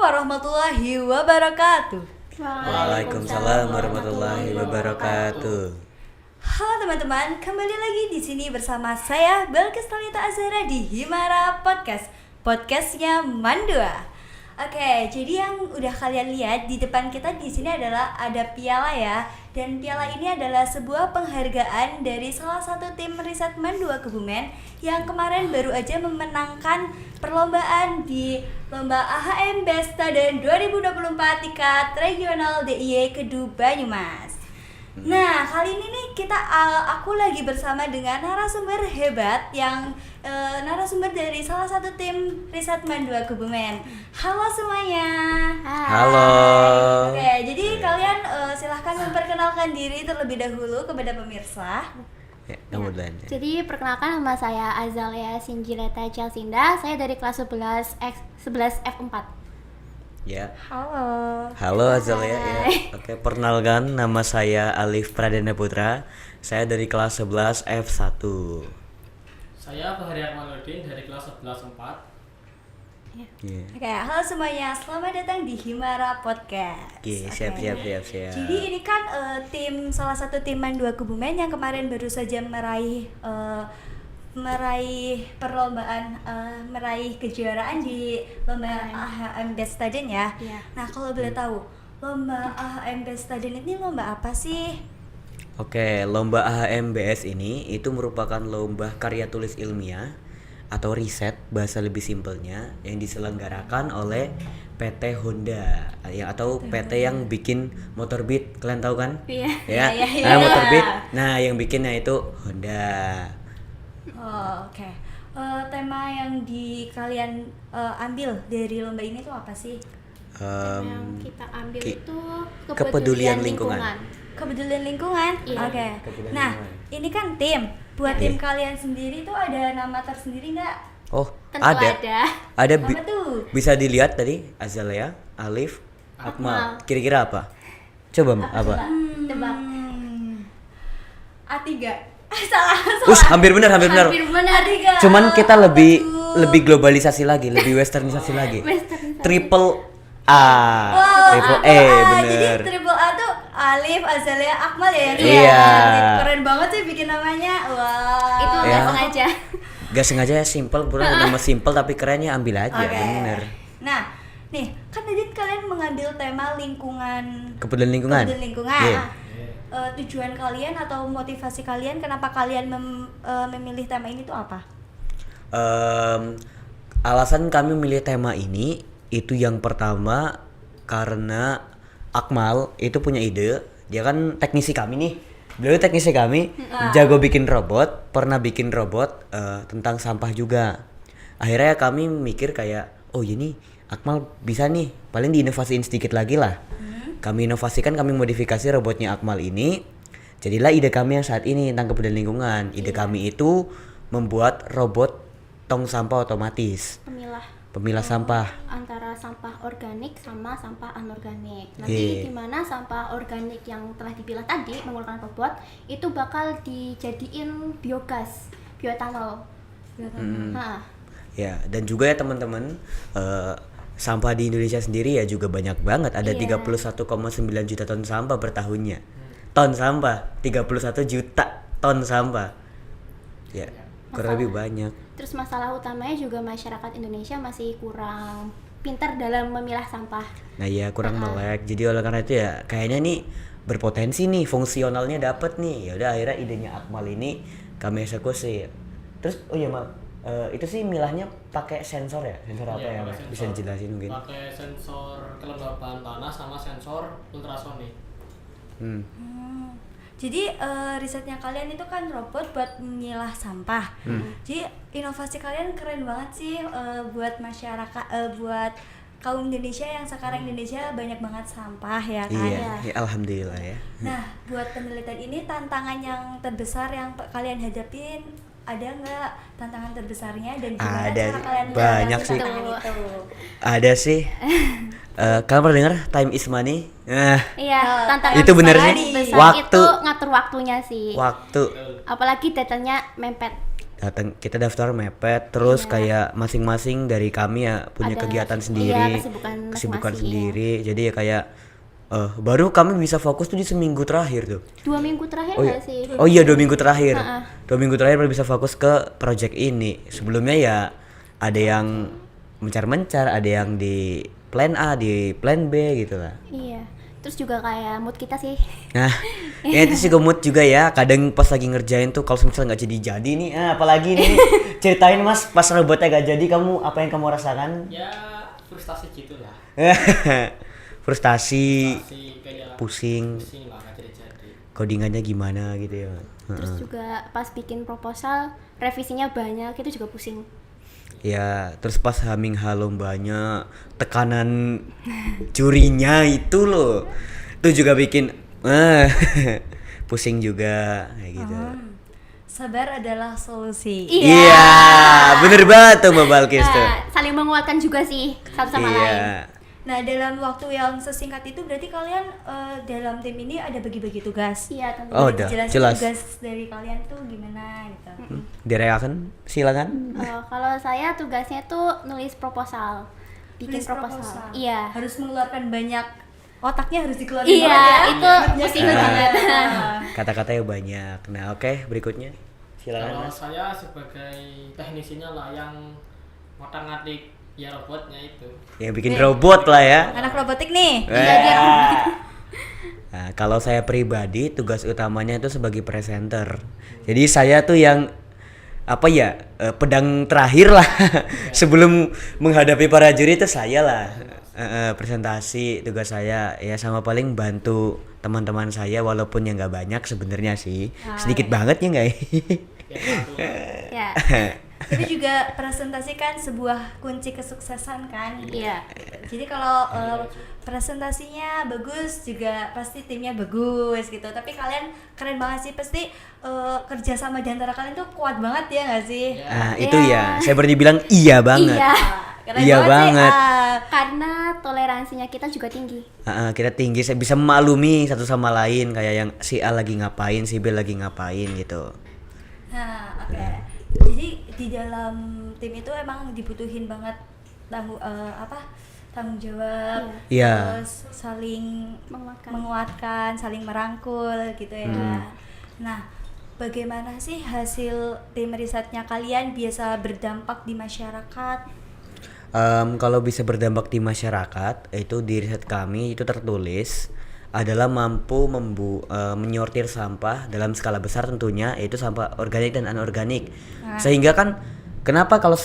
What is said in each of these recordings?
warahmatullahi wabarakatuh. Waalaikumsalam warahmatullahi wabarakatuh. Halo teman-teman, kembali lagi di sini bersama saya Balkis Talita Azhara di Himara Podcast. Podcastnya Mandua. Oke, jadi yang udah kalian lihat di depan kita di sini adalah ada piala ya. Dan piala ini adalah sebuah penghargaan dari salah satu tim riset Mandua Kebumen yang kemarin baru aja memenangkan perlombaan di Lomba AHM Best Student 2024 tingkat regional DIY Kedu Banyumas. Nah, kali ini nih aku lagi bersama dengan narasumber hebat yang narasumber dari salah satu tim riset Mandua Kebumen. Halo semuanya. Halo. Oke, jadi kalian silahkan memperkenalkan diri terlebih dahulu kepada pemirsa. Jadi perkenalkan, nama saya Azalia Sinjileta Chalsinda. Saya dari kelas 11 F4. Ya. Halo Azalia ya. Oke, perkenalkan, nama saya Alif Pradana Putra. Saya dari kelas 11 F1. Saya Fahri Akmaluddin dari kelas 11 4. Oke, halo semuanya, selamat datang di Himara Podcast. Siap. Jadi ini kan salah satu tim Mandua Kebumen yang kemarin baru saja meraih perlombaan, meraih kejuaraan di Lomba AHM Best Student ya. Nah, kalau boleh tahu, Lomba AHM Best Student ini lomba apa sih? Oke, Lomba AHMBS ini itu merupakan lomba karya tulis ilmiah atau riset bahasa lebih simpelnya yang diselenggarakan oleh PT Honda atau PT yang bikin motor Beat. Kalian tahu kan? Iya. Ya. Iya. Nah, motor Beat. Nah, yang bikinnya itu Honda. Oke. Tema yang kalian ambil dari lomba ini tuh apa sih? Yang kita ambil itu kepedulian lingkungan. Kepedulian lingkungan. Iya. Oke. Kepedulian Nah, lingkungan. ini kan tim. Buat tim kalian sendiri tuh ada nama tersendiri nggak? Oh, Tentu ada. Ada Apa tuh? bisa dilihat tadi Azalea, Alif, Akmal. Kira-kira apa? Coba apa? Tebak. A3. Salah. Hampir benar. Hampir benar. A3. Cuman kita lebih globalisasi lagi, lebih westernisasi lagi. Triple A. Triple A, bener. Jadi triple A tuh Alif, Azalea, Akmal ya yang Iya. keren banget sih bikin namanya. Wah. Itu Ya. nggak sengaja. Gak sengaja ya, simple, nama simple tapi kerennya ambil aja, Oke. bener. Nah, nih kan tadi kalian mengambil tema lingkungan. Kepedulian lingkungan. Iya. Tujuan kalian atau motivasi kalian kenapa kalian memilih tema ini tuh apa? Alasan kami memilih tema ini itu yang pertama karena Akmal itu punya ide. Dia kan teknisi kami nih. Beliau teknisi kami, jago bikin robot, pernah bikin robot tentang sampah juga. Akhirnya kami mikir kayak, oh ini Akmal bisa nih, paling diinovasiin sedikit lagi lah. Kami inovasikan, kami modifikasi robotnya Akmal ini. Jadilah ide kami yang saat ini tentang kepedulian lingkungan. Ide kami itu membuat robot tong sampah otomatis. Pemilah sampah. Antara sampah organik sama sampah anorganik. Nanti di mana sampah organik yang telah dipilah tadi menggunakan robot itu bakal dijadiin biogas, bioetanol. Ya, dan juga ya teman-teman, sampah di Indonesia sendiri ya juga banyak banget. Ada 31,9 juta ton sampah per tahunnya. Ton sampah, 31 juta ton sampah. Ya, kurang lebih banyak. Terus masalah utamanya juga masyarakat Indonesia masih kurang pintar dalam memilah sampah. Nah ya, kurang melek. Jadi oleh karena itu ya kayaknya nih berpotensi nih, fungsionalnya dapet nih. Ya udah akhirnya idenya Akmal ini kami eksekusi. Terus oh iya Mal, itu sih milahnya pakai sensor ya? Sensor apa ya? Bisa dijelasin mungkin? Pakai sensor kelembaban tanah sama sensor ultrasonik. Jadi risetnya kalian itu kan robot buat memilah sampah. Jadi inovasi kalian keren banget sih buat masyarakat, buat kaum Indonesia yang sekarang Indonesia banyak banget sampah ya kan. Iya, ya, alhamdulillah ya. Nah, buat penelitian ini tantangan yang terbesar yang kalian hadapin ada nggak tantangan terbesarnya dan gimana Ada, cara kalian banyak menghadapi sih. tantangan itu? Ada sih. Kalian pernah dengar time is money? Iya, tantangan Itu bener sih. besar Waktu. itu ngatur waktunya sih. Waktu. Apalagi datanya mepet. Datang kita daftar mepet, terus kayak masing-masing dari kami ya punya Ada kegiatan sendiri, kesibukan kesibukan masing-masing, sendiri. Jadi ya kayak baru kami bisa fokus tuh di seminggu terakhir tuh. 2 minggu terakhir Oh iya, nggak sih? oh iya 2 minggu terakhir. Ha-ha. 2 minggu terakhir baru bisa fokus ke project ini. Sebelumnya ya ada yang mencar-mencar, ada yang di plan A, di plan B gitu lah. Iya. Terus juga kayak mood kita sih. Nah, ya itu sih mood juga ya. Kadang pas lagi ngerjain tuh kalau misalnya nggak jadi nih, apalagi nih ceritain Mas pas robotnya gak jadi, kamu apa yang kamu rasakan? Ya frustasi gitu lah. Frustasi, Kayak pusing, lah nggak jadi. codingannya gimana gitu ya. Terus juga pas bikin proposal revisinya banyak, itu juga pusing. Ya, terus pas haming lombanya, tekanan jurinya itu loh, itu juga bikin pusing juga kayak gitu. Sabar adalah solusi. Iya, bener banget tuh Mbak Balkis tuh. Nah, saling menguatkan juga sih satu sama lain. Iya. Nah, dalam waktu yang sesingkat itu berarti kalian dalam tim ini ada bagi-bagi tugas. Iya, tentunya. Oh, Boleh udah, dijelasin jelas. tugas dari kalian tuh gimana gitu. Direakan, silakan. Kalau saya tugasnya tuh nulis proposal. Bikin Nulis proposal. Iya. Harus mengeluarkan banyak, otaknya harus dikeluarin Iya, banget ya. itu Banyak pusing banget. banget. Kata-katanya banyak. Nah, oke, berikutnya. Silakan Kalau Mas. saya sebagai teknisinya lah yang ngotak-ngatik ya robotnya itu. Yang bikin robot lah ya. Anak robotik nih. Iya, dia Nah, kalau saya pribadi tugas utamanya itu sebagai presenter. Jadi saya tuh yang apa ya, pedang terakhir lah sebelum menghadapi para juri itu saya lah. Presentasi tugas saya ya, sama paling bantu teman-teman saya walaupun yang nggak banyak sebenarnya sih, sedikit banget ya nggak? ya. Itu juga presentasi kan sebuah kunci kesuksesan kan. Iya. Jadi kalau presentasinya bagus juga pasti timnya bagus gitu. Tapi kalian keren banget sih, pasti kerja sama di antara kalian tuh kuat banget ya nggak sih? Nah itu ya, saya berani bilang iya banget. Iya. Keren Iya sih. banget. Karena toleransinya kita juga tinggi. Kita tinggi, saya bisa memaklumi satu sama lain, kayak yang si A lagi ngapain, si B lagi ngapain gitu. Nah, oke. Jadi di dalam tim itu emang dibutuhin banget tanggung jawab, Iya. terus saling Menguatkan. menguatkan, saling merangkul gitu ya. Nah, bagaimana sih hasil tim risetnya kalian biasa berdampak di masyarakat? Kalau bisa berdampak di masyarakat, itu di riset kami itu tertulis adalah mampu menyortir sampah dalam skala besar tentunya, yaitu sampah organik dan anorganik. Sehingga kan kenapa kalau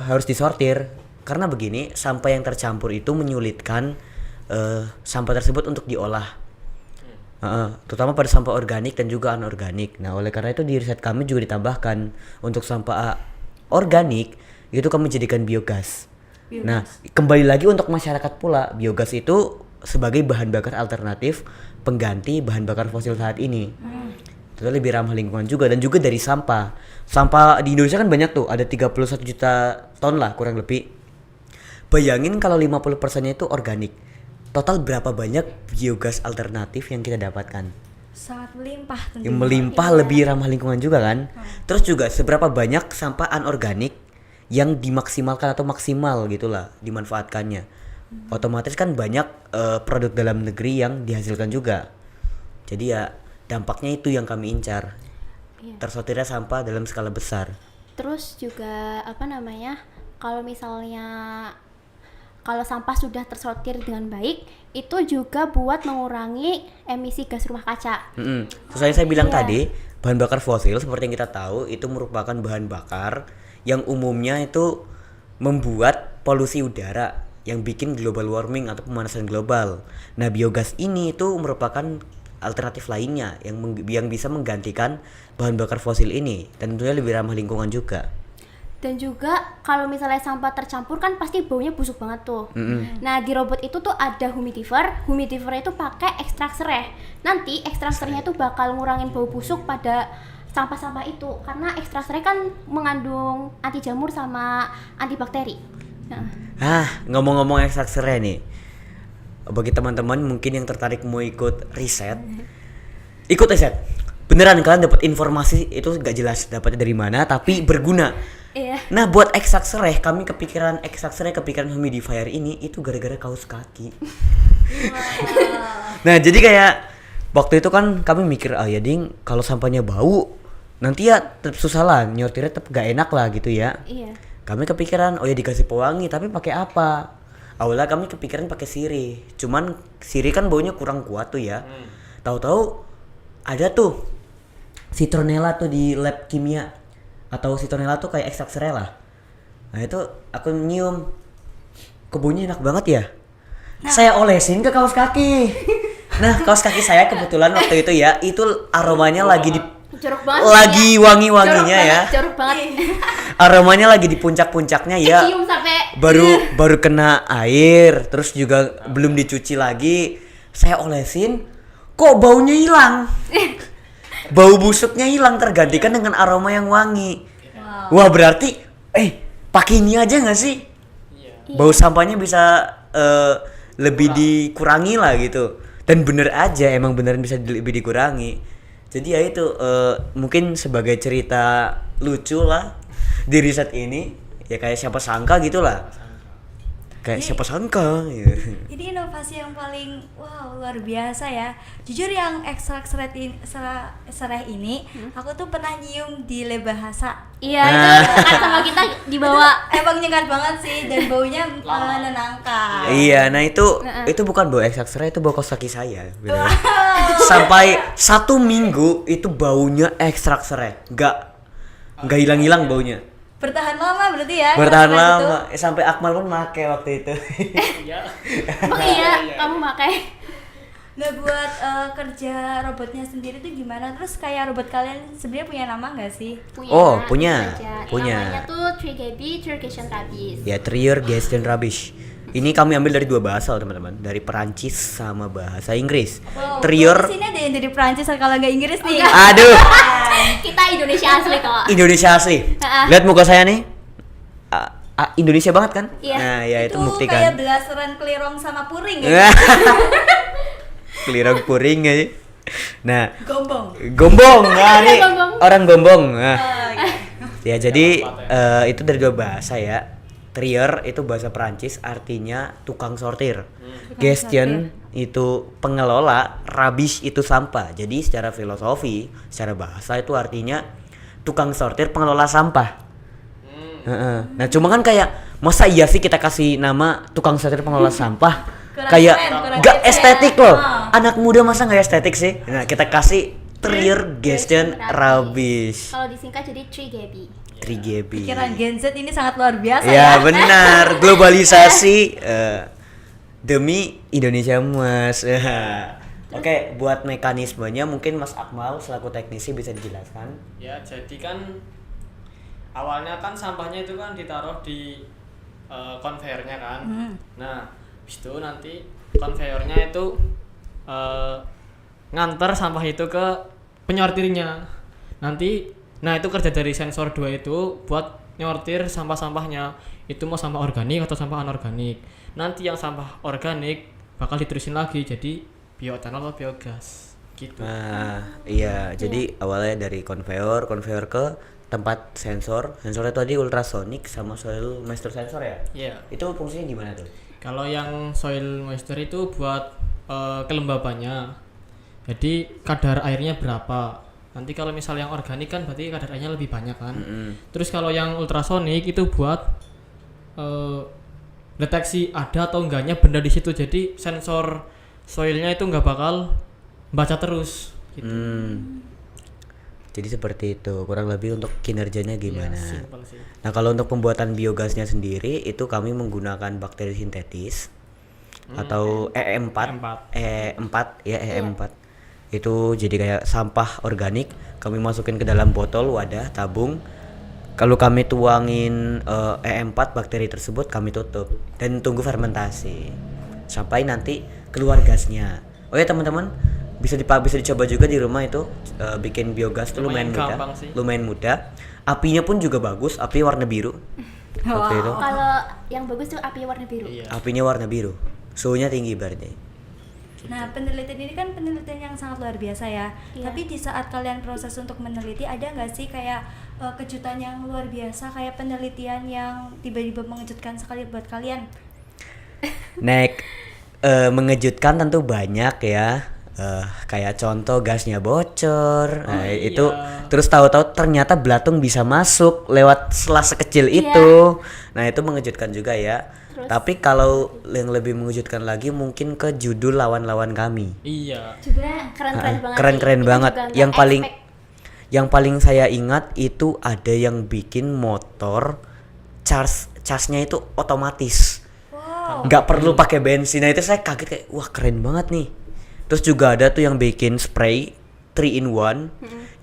harus disortir? Karena begini, sampah yang tercampur itu menyulitkan sampah tersebut untuk diolah. Terutama pada sampah organik dan juga anorganik. Nah, oleh karena itu di riset kami juga ditambahkan untuk sampah organik itu kami jadikan biogas. Nah, kembali lagi untuk masyarakat pula, biogas itu sebagai bahan bakar alternatif pengganti bahan bakar fosil saat ini. Itu lebih ramah lingkungan juga, dan juga dari sampah. Sampah di Indonesia kan banyak tuh, ada 31 juta ton lah kurang lebih. Bayangin kalau 50%-nya itu organik. Total berapa banyak biogas alternatif yang kita dapatkan? Sangat melimpah tentunya. Yang melimpah, lebih ramah lingkungan juga kan. Terus juga seberapa banyak sampah anorganik yang dimaksimalkan atau maksimal gitulah dimanfaatkannya. Otomatis kan banyak produk dalam negeri yang dihasilkan juga. Jadi ya dampaknya itu yang kami incar. Iya. Tersortirnya sampah dalam skala besar. Terus juga kalau sampah sudah tersortir dengan baik, itu juga buat mengurangi emisi gas rumah kaca. Sesuai saya bilang tadi, bahan bakar fosil seperti yang kita tahu itu merupakan bahan bakar yang umumnya itu membuat polusi udara, yang bikin global warming atau pemanasan global. Nah, biogas ini itu merupakan alternatif lainnya yang bisa menggantikan bahan bakar fosil ini, dan tentunya lebih ramah lingkungan juga. Dan juga kalau misalnya sampah tercampur kan pasti baunya busuk banget tuh. Nah, di robot itu tuh ada humidifier. Humidifier itu pakai ekstrak serai. Nanti ekstrak serainya tuh bakal ngurangin bau busuk pada sampah-sampah itu, karena ekstrak serai kan mengandung anti jamur sama antibakteri. Ngomong-ngomong ekstrak serai nih, bagi teman-teman mungkin yang tertarik mau ikut riset, beneran kalian dapat informasi itu gak jelas dapatnya dari mana tapi berguna. Iya. Nah buat ekstrak sereh kami kepikiran humidifier ini itu gara-gara kaos kaki. Nah jadi kayak waktu itu kan kami mikir ya ding kalau sampahnya bau nanti ya tetap susah lah nyortirnya tetap gak enak lah gitu ya. Iya. Kami kepikiran ya dikasih pewangi tapi pakai apa? Awalnya kami kepikiran pakai sirih. Cuman sirih kan baunya kurang kuat tuh ya. Tahu-tahu ada tuh citronella tuh di lab kimia atau citronella tuh kayak ekstrak sereh lah. Nah itu aku nyium kok baunya enak banget ya. Saya olesin ke kaos kaki. Nah kaos kaki saya kebetulan waktu itu ya itu aromanya lagi di Jorok banget. lagi wangi-wanginya ya. Jorok banget. Aromanya lagi di puncak-puncaknya ya. Cium sampai Baru kena air, terus juga belum dicuci lagi. Saya olesin, kok baunya hilang. Bau busuknya hilang tergantikan dengan aroma yang wangi. Wah, berarti pakai ini aja nggak sih? Bau sampahnya bisa lebih dikurangi lah gitu. Dan bener aja emang beneran bisa lebih dikurangi. Jadi ya itu mungkin sebagai cerita lucu lah di riset ini ya kayak siapa sangka gitulah. Kayak siapa sangka ya. Ini inovasi yang paling wow luar biasa ya. Jujur yang ekstrak sereh ini aku tuh pernah nyium di lab bahasa. Iya, itu kan sama kita dibawa. Emang nyengat banget sih dan baunya menenangkan. Iya, nah itu bukan bau ekstrak sereh, itu bau kaos kaki saya. Bener. Sampai 1 minggu itu baunya ekstrak sereh, nggak hilang-hilang baunya. Bertahan lama berarti ya? Bertahan karena lama, sampai Akmal pun make waktu itu. Iya. Emang iya, kamu pakai? Nah buat kerja robotnya sendiri tuh gimana? Terus kayak robot kalian sebenarnya punya nama nggak sih? Punya. Namanya tuh Trigaby Turkish Rabbis. Ya, Trier Gestion Rubbish. Ini kami ambil dari 2 bahasa teman-teman, dari Perancis sama bahasa Inggris. Wow, Trier. di sini ada yang dari Prancis kalau nggak Inggris nih. Aduh, Kita Indonesia asli kok. Indonesia asli. Lihat muka saya nih. Indonesia banget kan? Iya. Nah, ya itu Kayak buktikan. belasaran kelirong sama puring ya. Kelirang puring aja. Nah, Gombong. Nah, ini Gombong. orang gombong. Nah. Ya jadi itu dari 2 bahasa ya. Trier itu bahasa Perancis artinya tukang sortir. Gestion itu pengelola, rubbish itu sampah. Jadi secara filosofi, secara bahasa itu artinya tukang sortir pengelola sampah. Nah cuma kan kayak masa iya sih kita kasih nama tukang sortir pengelola sampah? Kayak gak estetik loh. Anak muda masa gak estetik sih? Nah kita kasih Trier Gestion Rubbish. Kalau disingkat jadi Trigaby. Trigaby. Pikiran Gen Z ini sangat luar biasa Ya benar, globalisasi demi Indonesia Mas. Oke, buat mekanismenya mungkin Mas Akmal selaku teknisi bisa dijelaskan. Ya, jadi kan awalnya kan sampahnya itu kan ditaruh di konveyornya kan. Nah, habis itu nanti konveyornya itu nganter sampah itu ke penyortirnya. Nah itu kerja dari sensor 2 itu buat nyortir sampah-sampahnya. Itu mau sampah organik atau sampah anorganik. Nanti yang sampah organik bakal diterusin lagi jadi bioetanol atau biogas gitu. Nah, iya, jadi awalnya dari konveyor ke tempat sensor. Sensornya tadi ultrasonik sama soil moisture sensor ya? Iya. Itu fungsinya di mana tuh? Kalau yang soil moisture itu buat kelembabannya. Jadi kadar airnya berapa. Nanti kalau misal yang organik kan berarti kadar airnya lebih banyak kan. Terus kalau yang ultrasonik itu buat deteksi ada atau enggaknya benda di situ. Jadi sensor soilnya itu nggak bakal baca terus gitu. Jadi seperti itu, kurang lebih untuk kinerjanya gimana. Ya, simpel sih. Nah kalau untuk pembuatan biogasnya sendiri itu kami menggunakan bakteri sintetis atau E4. Itu jadi kayak sampah organik kami masukin ke dalam botol wadah tabung. Kalau kami tuangin E4 bakteri tersebut kami tutup dan tunggu fermentasi sampai nanti keluar gasnya. Oh ya teman-teman, bisa dicoba juga di rumah itu bikin biogas tuh lumayan mudah. Apinya pun juga bagus, api warna biru. Waktu itu. Kalau yang bagus tuh api warna biru. Iya. Apinya warna biru. Suhunya tinggi berarti. Nah, penelitian ini kan penelitian yang sangat luar biasa ya. Iya. Tapi di saat kalian proses untuk meneliti, ada nggak sih kayak kejutan yang luar biasa, kayak penelitian yang tiba-tiba mengejutkan sekali buat kalian? Mengejutkan tentu banyak ya. Kayak contoh gasnya bocor. Nah, itu terus tahu-tahu ternyata belatung bisa masuk lewat selah sekecil itu. Nah, itu mengejutkan juga ya. Tapi kalau yang lebih mengejutkan lagi mungkin ke judul lawan-lawan kami. Iya. Judulnya keren-keren banget. Keren-keren Kita banget. juga nggak expect. Yang paling saya ingat itu ada yang bikin motor charge-nya itu otomatis. Wow. Nggak perlu pakai bensin. Nah, itu saya kaget kayak wah keren banget nih. Terus juga ada tuh yang bikin spray 3 in 1.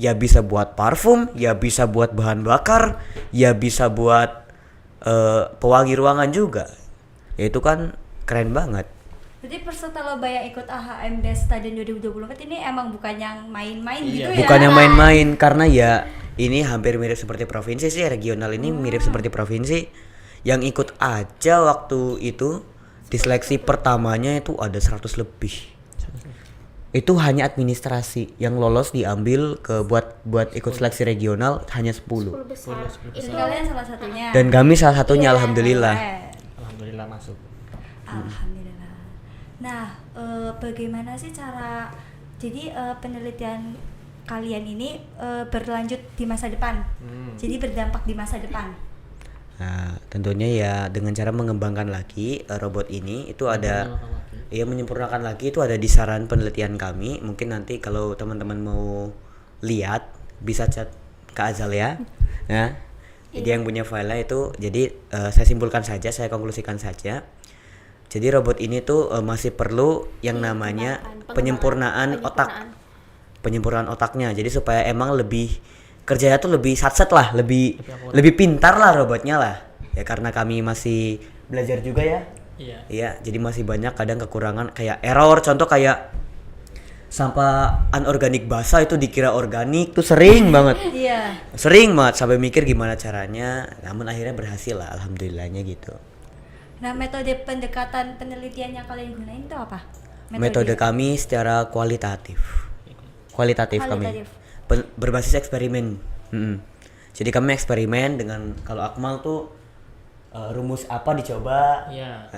Ya bisa buat parfum, ya bisa buat bahan bakar, ya bisa buat pewangi ruangan juga. Ya itu kan keren banget. Jadi peserta lomba yang ikut AHM Des Stadion 2024 ini emang bukan yang main-main gitu ya? Bukan yang main-main, karena ya ini hampir mirip seperti provinsi sih, regional ini mirip seperti provinsi. Yang ikut aja waktu itu di seleksi pertamanya itu ada 100 lebih. Itu hanya administrasi yang lolos diambil ke buat ikut seleksi regional hanya 10. 10 besar. Itu kalian salah satunya. Dan kami salah satunya Iya, alhamdulillah. keren. Alhamdulillah masuk. Alhamdulillah. Nah, bagaimana sih cara jadi penelitian kalian ini berlanjut di masa depan? Jadi berdampak di masa depan. Nah, tentunya ya dengan cara mengembangkan lagi robot ini itu ada menyempurnakan lagi itu ada di saran penelitian kami. Mungkin nanti kalau teman-teman mau lihat bisa chat ke Azal ya. Nah, jadi yang punya file itu jadi saya simpulkan saja, saya konklusikan saja. Jadi robot ini tuh masih perlu yang namanya penyempurnaan otaknya. Jadi supaya emang lebih kerjanya tuh lebih satset lah, lebih pintar lah robotnya lah. Ya karena kami masih belajar juga ya. Iya, jadi masih banyak kadang kekurangan kayak error, contoh kayak sampah anorganik basah itu dikira organik tuh sering banget. Iya. Sering banget sampai mikir gimana caranya, namun akhirnya berhasil lah alhamdulillahnya gitu. Nah, metode pendekatan penelitian yang kalian gunain itu apa? Metode kami secara kualitatif kami berbasis eksperimen. Jadi kami eksperimen dengan kalau Akmal tuh rumus apa dicoba. Iya.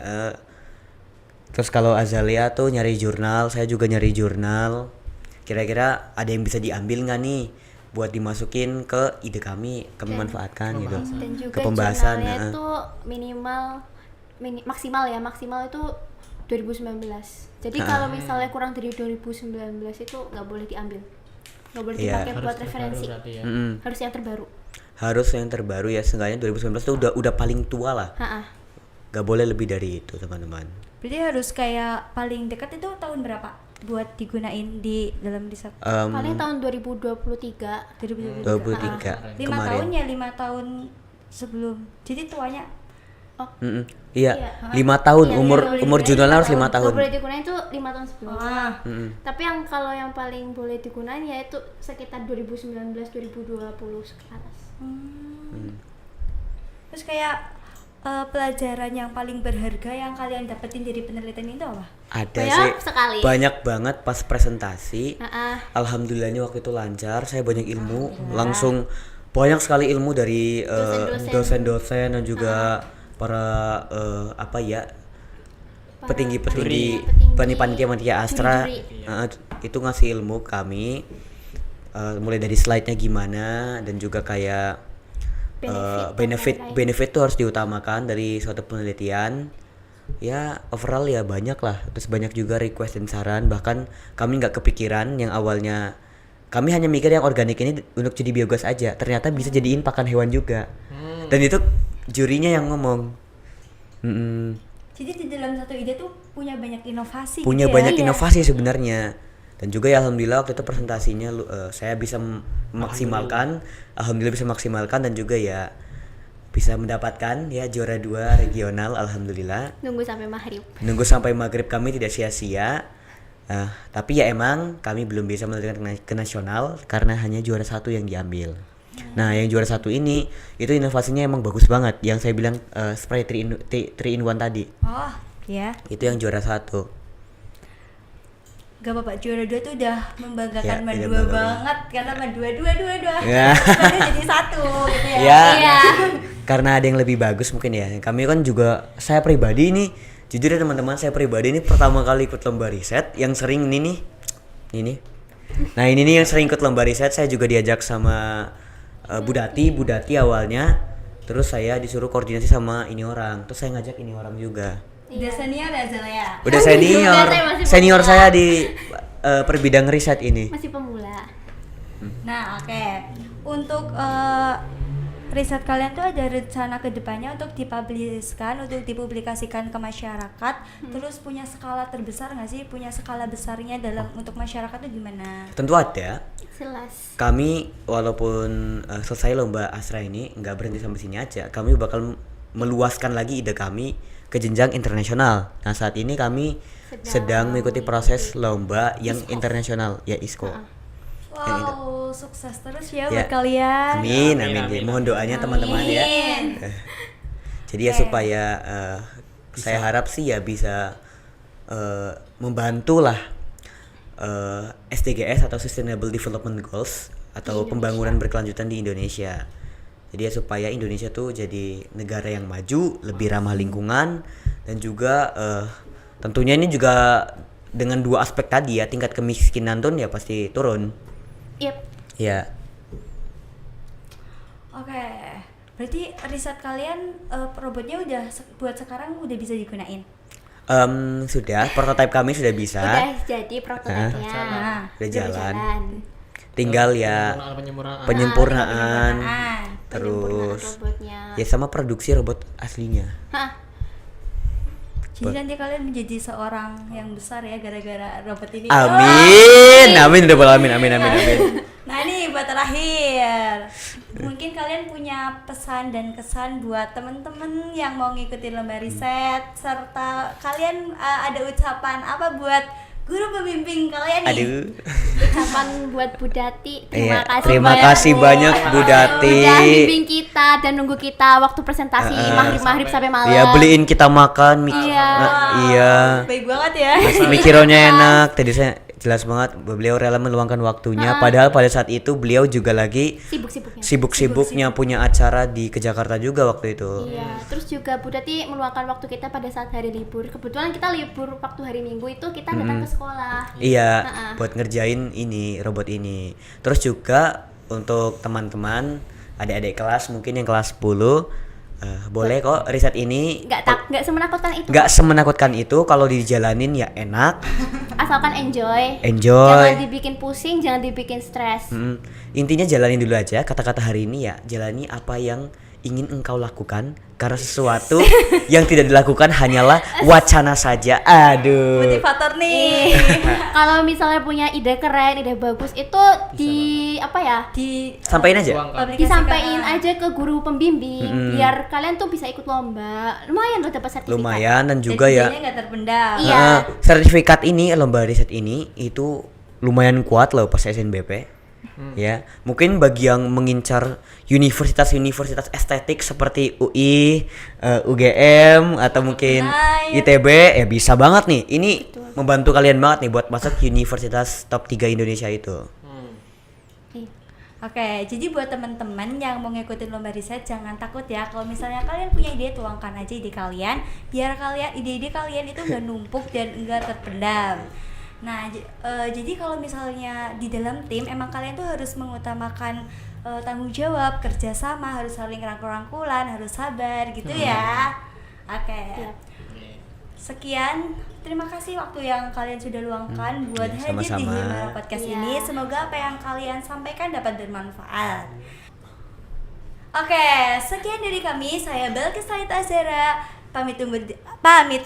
Terus kalau Azalia tuh nyari jurnal, saya juga nyari jurnal. Kira-kira ada yang bisa diambil nggak nih buat dimasukin ke ide kami manfaatkan gitu. Dan juga Ke pembahasan. jurnalnya itu maksimal itu 2019. Jadi kalau misalnya kurang dari 2019 itu nggak boleh diambil, nggak boleh Iya. dipakai buat referensi. Ya. Harus yang terbaru. Harus yang terbaru ya, seenggaknya 2019 tuh udah paling tua lah. Gak boleh lebih dari itu teman-teman. Berarti harus kayak paling dekat itu tahun berapa buat digunain di dalam riset? Paling tahun 2023. 23 5 tahun ya, 5 tahun sebelum. Jadi tuanya Iya, Iya. 5 tahun Iya, umur jurnalnya harus 5 Nggak tahun. boleh digunain itu 5 tahun sebelumnya. Tapi yang kalau yang paling boleh digunain ya itu sekitar 2019-2020 ke atas. terus kayak pelajaran yang paling berharga yang kalian dapetin dari penelitian itu apa? Ada Banyak sih sekali. banyak banget pas presentasi. Nah, Alhamdulillahnya waktu itu lancar, saya banyak ilmu, langsung banyak sekali ilmu dari dosen-dosen dan juga para petinggi-petinggi panitia Astra. Itu ngasih ilmu kami mulai dari slide-nya gimana dan juga kayak benefit tuh harus diutamakan dari suatu penelitian. Ya overall ya banyak lah, terus banyak juga request dan saran, bahkan kami nggak kepikiran yang awalnya kami hanya mikir yang organik ini untuk jadi biogas aja, ternyata bisa jadiin pakan hewan juga. Dan itu jurinya yang ngomong. Jadi di dalam satu ide tuh punya banyak inovasi. Punya gitu banyak ya? inovasi sebenarnya. Dan juga ya alhamdulillah waktu itu presentasinya saya bisa memaksimalkan, alhamdulillah bisa maksimalkan dan juga ya bisa mendapatkan ya juara 2 regional alhamdulillah. nunggu sampai maghrib Kami tidak sia-sia. Tapi ya emang kami belum bisa melanjutkan ke nasional karena hanya juara 1 yang diambil. Nah, yang juara 1 ini itu inovasinya emang bagus banget. Yang saya bilang spray 3 in 1 tadi. Oh, iya. Itu yang juara 1. gak apa-apa, juara 2 tuh udah membanggakan Ya, Mandua udah bangga banget karena Mandua dua Ya. Mandua jadi satu gitu ya. Ya, Iya. karena ada yang lebih bagus mungkin ya. Kami kan juga, saya pribadi ini, jujur ya teman-teman, saya pribadi ini pertama kali ikut lomba riset yang sering ini nih. Nah ini nih yang sering ikut lomba riset, saya juga diajak sama Budati awalnya. Terus saya disuruh koordinasi sama ini orang, terus saya ngajak ini orang juga. Udah senior ya Zel ya. Udah senior, Saya masih senior pemula. saya di per bidang riset ini. Masih pemula. Nah, oke. Untuk riset kalian tuh ada rencana kedepannya untuk dipubliskan, untuk dipublikasikan ke masyarakat. Terus punya skala terbesar nggak sih? Punya skala besarnya dalam untuk masyarakat tuh gimana? Tentu ada. Jelas. Kami walaupun selesai lomba Asra ini nggak berhenti sampai sini aja. Kami bakal meluaskan lagi ide kami ke jenjang internasional. Nah saat ini kami sedang mengikuti proses lomba yang internasional ya ISCO. Yang itu. Wow, sukses terus ya, Ya. buat kalian. Amin, Amin, amin. amin. Mohon doanya teman-teman ya. Amin. Jadi ya Oke. supaya saya harap sih ya bisa membantu lah SDGs atau Sustainable Development Goals atau pembangunan berkelanjutan di Indonesia. Jadi ya supaya Indonesia tuh jadi negara yang maju, lebih ramah lingkungan dan juga tentunya ini juga dengan dua aspek tadi ya, tingkat kemiskinan tuh ya pasti turun. Yep. Ya. Oke. Berarti riset kalian robotnya udah buat sekarang udah bisa digunain. Sudah, prototipe kami sudah bisa. Udah jadi prototipenya. Nah, Udah jalan. jalan. Tinggal ya Penyempurnaan. penyempurnaan. Penyempurnaan. Terus Robotnya. ya sama produksi robot aslinya. Hah, Jadi nanti kalian menjadi seorang yang besar ya gara-gara robot ini. Amin, amin udah boleh amin, amin. Nah ini buat terakhir, mungkin kalian punya pesan dan kesan buat temen-temen yang mau ngikutin lomba riset, serta kalian ada ucapan apa buat guru pembimbing kalian nih? Aduh. ucapan buat Budati. Iya, Terima kasih terima banyak, kasih Bu. banyak Budati. Udah bimbing kita dan nunggu kita waktu presentasi maghrib sampai malam. Ya beliin kita makan, Iya. iya. Baik banget ya. Mikironya enak. Tadi saya jelas banget beliau rela meluangkan waktunya. Padahal pada saat itu beliau juga lagi Sibuk-sibuknya. sibuk-sibuknya punya acara di ke Jakarta juga waktu itu. Iya, terus juga Budati meluangkan waktu kita pada saat hari libur. Kebetulan kita libur waktu hari Minggu itu kita datang ke sekolah. Iya, Heeh. buat ngerjain ini robot ini. Terus juga untuk teman-teman adik-adik kelas mungkin yang kelas 10 boleh kok riset ini Nggak semenakutkan itu. nggak semenakutkan itu kalau dijalanin ya enak, Asalkan enjoy. enjoy. Jangan dibikin pusing, jangan dibikin stres. Intinya jalanin dulu aja kata-kata hari ini ya, jalani apa yang ingin engkau lakukan karena sesuatu yang tidak dilakukan hanyalah wacana saja. Aduh. Motivator nih. Kalau misalnya punya ide keren, ide bagus itu Sampaikan aja. Tuangkan. disampaikan aja ke guru pembimbing biar kalian tuh bisa ikut lomba. Lumayan loh dapat sertifikat. Lumayan dan juga ya. Nggak terpendam. Iya. Sertifikat ini lomba riset ini itu lumayan kuat loh pas SNBP. Ya, mungkin bagi yang mengincar universitas-universitas estetik seperti UI, UGM atau mungkin ITB ya bisa banget nih. Ini membantu kalian banget nih buat masuk universitas top 3 Indonesia itu. Oke, jadi buat teman-teman yang mau ngikutin lomba riset jangan takut ya. Kalau misalnya kalian punya ide, tuangkan aja ide kalian, biar kalian ide-ide kalian itu nggak numpuk dan enggak terpendam. Nah, jadi kalau misalnya di dalam tim emang kalian tuh harus mengutamakan tanggung jawab, kerjasama, harus saling rangkul-rangkulan, harus sabar gitu ya. Oke. Sekian, terima kasih waktu yang kalian sudah luangkan buat hadir di sama-sama. Himara Podcast Iya. ini. Semoga apa yang kalian sampaikan dapat bermanfaat. Oke, sekian dari kami. Saya Belkis Talita Azera. Pamit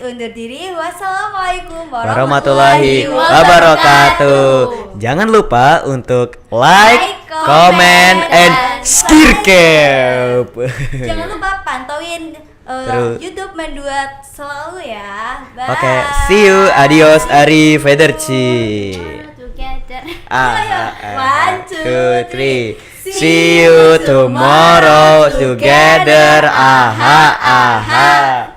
undur diri. Wassalamualaikum Warahmatullahi wabarakatuh. Jangan lupa untuk like, comment, and skircap. Jangan lupa pantauin Terus. YouTube Mandua selalu ya. Bye. Oke, see you, adios, arrivederci. Together. One, two, three. See you tomorrow together. Aha, aha.